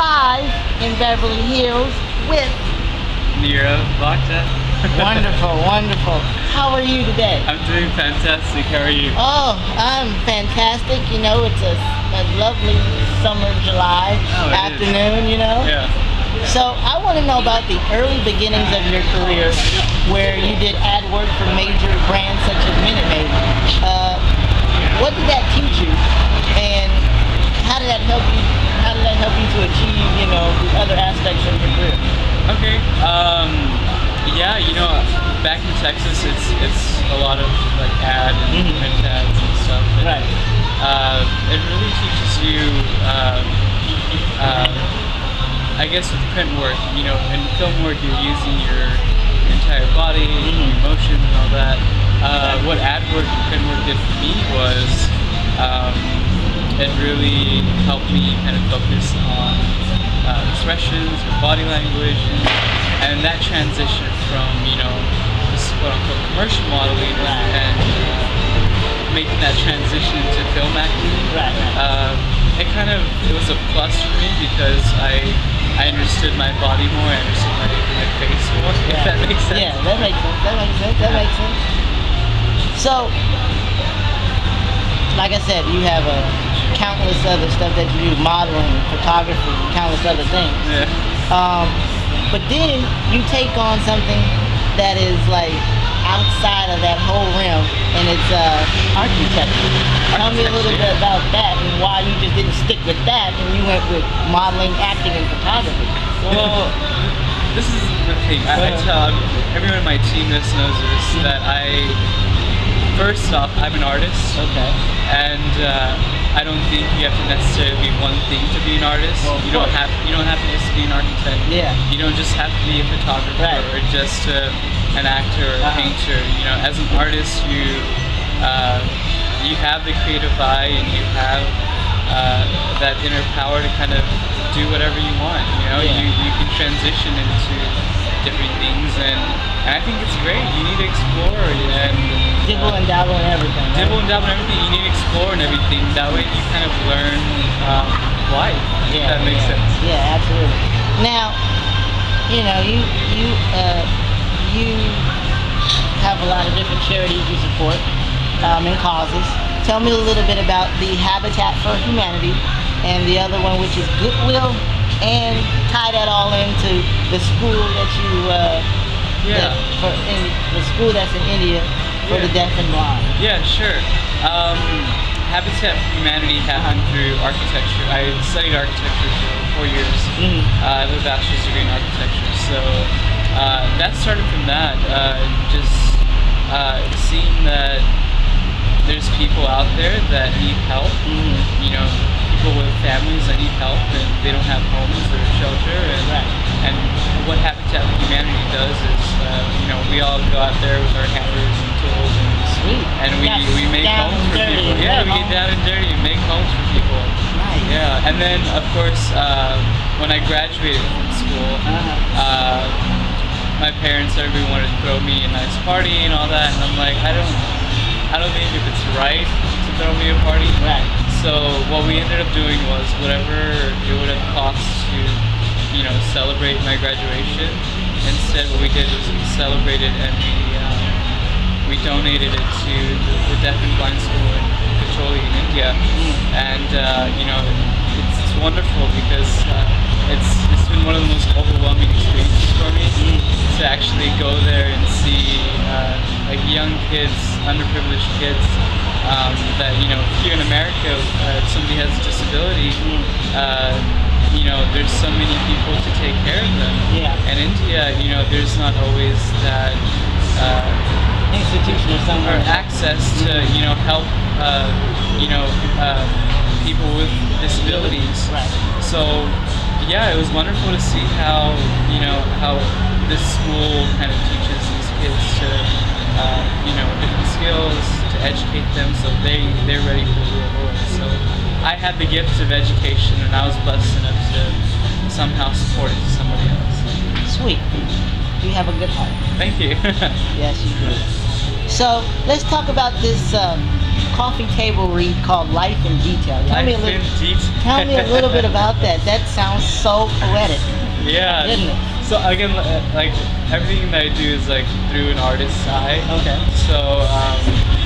live in Beverly Hills with Nirav Bhakta. wonderful, wonderful. How are you today? I'm doing fantastic. How are you? Oh, I'm fantastic. You know, it's a lovely summer July afternoon, you know? Yeah. So I want to know about the early beginnings of your career where you did ad work for major brands such as Minute Maid. What did that teach you? And how did that help you? How did that help you to achieve, you know, the other aspects of your career? Okay. Yeah, you know, back in Texas, it's a lot of like ad and print ads and stuff. And, Right. It really teaches you, I guess, with print work. You know, in film work, you're using your entire body, your emotion, and all that. What ad work and print work did for me was it really helped me kind of focus on expressions, body language, and that transition from, you know, this quote-unquote commercial modeling and making that transition into film acting. It was a plus for me because I understood my body more, I understood my face more, if that makes sense. Yeah, that makes sense. That makes sense. So, like I said, you have countless other stuff that you do, modeling, photography, countless other things. Yeah. But then you take on something that is like outside of that whole realm, and it's architecture. Tell me a little bit about that and why you just didn't stick with that and you went with modeling, acting, and photography. Well, this is the thing. I tell everyone on my team knows this, that first off, I'm an artist. Okay. And I don't think you have to necessarily be one thing to be an artist. Well, you don't have to just be an architect. Yeah. You don't just have to be a photographer or just an actor or a painter. You know, as an artist, you have the creative eye and you have that inner power to kind of do whatever you want. You know, you can transition into different things, and I think it's great. You need to explore and dibble and dabble and everything. Right? Dibble and dabble and everything. You need to explore and everything. That way you kind of learn life. If that makes sense. Yeah, absolutely. Now, you know, you have a lot of different charities you support and causes. Tell me a little bit about the Habitat for Humanity and the other one, which is Goodwill, and tie that all into the school that you the school that's in India for the deaf and blind. Yeah, sure. Habitat for Humanity happened through architecture. I studied architecture for 4 years. I have a bachelor's degree in architecture, so that started from that. Just seeing that there's people out there that need help. You know, people with families that need help and they don't have homes or shelter. And what Habitat for Humanity does is, you know, we all go out there with our hammers and tools and we make homes for people. Yeah, we get down and dirty and make homes for people. Nice. Yeah, and then of course, when I graduated from school, my parents, everybody wanted to throw me a nice party and all that, and I'm like, I don't think if it's right to throw me a party. So what we ended up doing was whatever it would have cost to, you know, celebrate my graduation. Instead, what we did was we celebrated and we donated it to the deaf and blind school in Kacholi in India. And you know, it's wonderful because it's been one of the most overwhelming experiences for me to actually go there and see like young kids, underprivileged kids. That, you know, here in America, if somebody has a disability, you know, there's so many people to take care of them. And India, you know, there's not always that institution or access to, you know, help, you know, people with disabilities. So, yeah, it was wonderful to see how, you know, how this school kind of teaches these kids to, you know, different skills, to educate them so they're ready for the real world. So I had the gift of education and I was blessed enough to somehow support it to somebody else. Sweet. You have a good heart. Thank you. Yes, you do. So let's talk about this coffee table read called Life in Detail. Tell me a Life in little. detail. Tell me a little bit about that. That sounds so poetic. Yeah. Didn't it? So again, like everything that I do is like through an artist's eye. Okay. So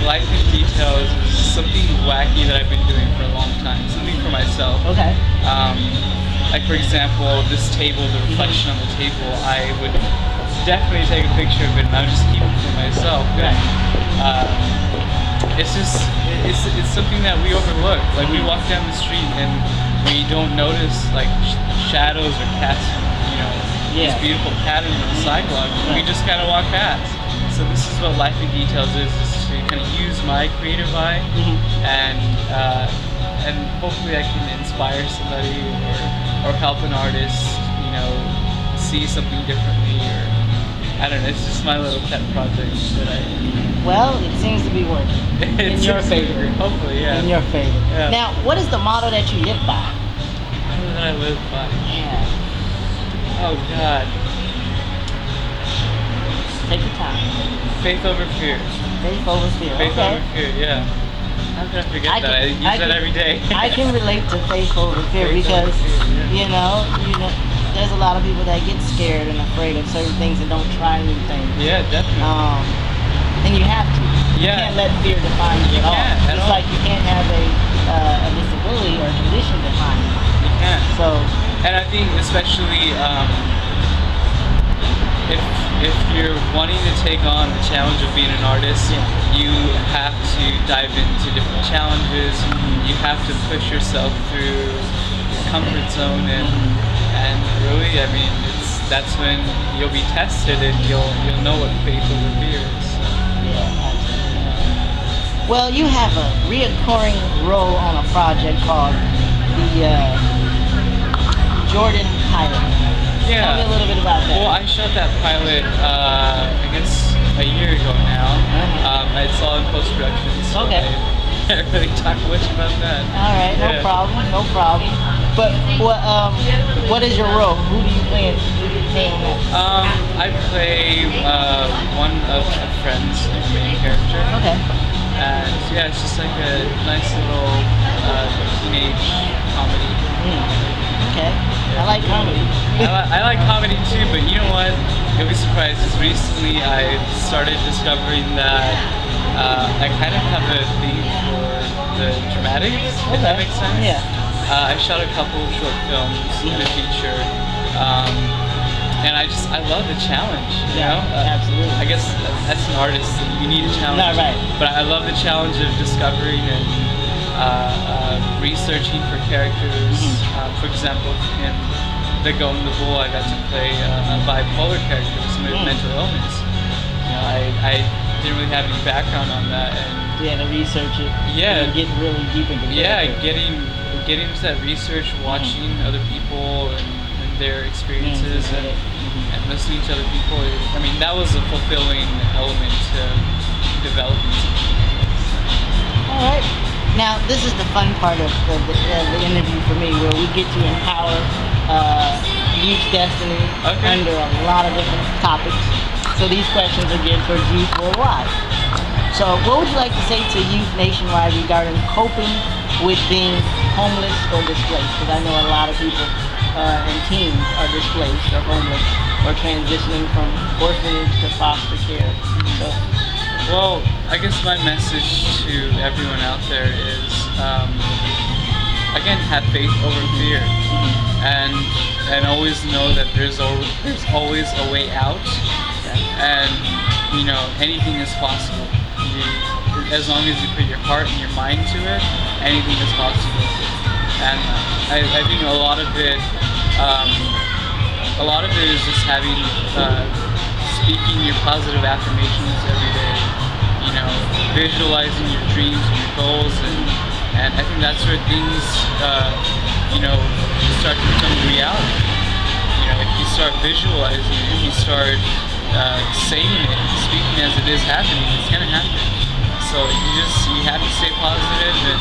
Life in Detail is something wacky that I've been doing for a long time. Something for myself. Okay. Like for example, this table, the reflection on the table, I would definitely take a picture of it and I would just keep it for myself. Right. It's just it's something that we overlook. Like we walk down the street and we don't notice like shadows or cast, these beautiful patterns on the sidewalk. We just kind of walk past. So this is what Life in Details is to kind of use my creative eye and hopefully I can inspire somebody or help an artist, see something differently, or I don't know. It's just my little pet project that I. Well, it seems to be working in your favor. Hopefully, yeah. In your favor. Yeah. Now, what is the motto that you live by? How did I live by? Yeah. Oh God. Take your time. Faith over fear. Faith over fear. Faith Okay. over fear. Yeah. How could I forget that? I use that every day. I can relate to faith over fear Faith over because fear, you know, there's a lot of people that get scared and afraid of certain things and don't try new things. Yeah, definitely. And you have to. You Yeah. can't let fear define you at all. can't at Just all. like you can't have a disability or condition define you. You can't. So. And I think especially if you're wanting to take on the challenge of being an artist, you have to dive into different challenges. You have to push yourself through your comfort zone, and really, I mean, that's when you'll be tested and you'll know what faith over fear is. So. Yeah, absolutely. Well, you have a reoccurring role on a project called the Jordan Pilot. Yeah. Tell me a little bit about that. Well, I shot that pilot, I guess, a year ago now. It's all in post-production, so Okay. I can't really talk much about that. All right, no problem. But what is your role? Who do you play on that? I play one of the friends, the main character. Okay. And yeah, it's just like a nice little teenage comedy. Okay. I like comedy. I like comedy too, but you know what? You'll be surprised. Because recently I started discovering that I kind of have a thing for the dramatics, if that makes sense. Yeah. I shot a couple of short films and a feature, and I love the challenge. You know? Absolutely. I guess as an artist, you need a challenge. Not right. But I love the challenge of discovering and researching for characters. For example, in The Go and the Bull, I got to play a bipolar character with somebody with mental illness. I didn't really have any background on that, and to research it. Yeah. And get really deep into it. yeah, getting into that research, watching other people and their experiences, and listening to other people. I mean, that was a fulfilling element to developing something. All right. Now, this is the fun part of the interview for me, where we get to empower youth destiny under a lot of different topics. So these questions are geared towards youth worldwide. So what would you like to say to youth nationwide regarding coping with being homeless or displaced? Because I know a lot of people and teens are displaced or homeless or transitioning from orphanage to foster care. So, well, I guess my message to everyone out there is, again, have faith over fear, and always know that there's always a way out, and anything is possible. As long as you put your heart and your mind to it, anything is possible. And I think a lot of it is just having speaking your positive affirmations every day. Visualizing your dreams and your goals, and I think that's where things start to become a reality. If you start visualizing it, if you start saying it, speaking as it is happening, it's gonna happen. So you have to stay positive and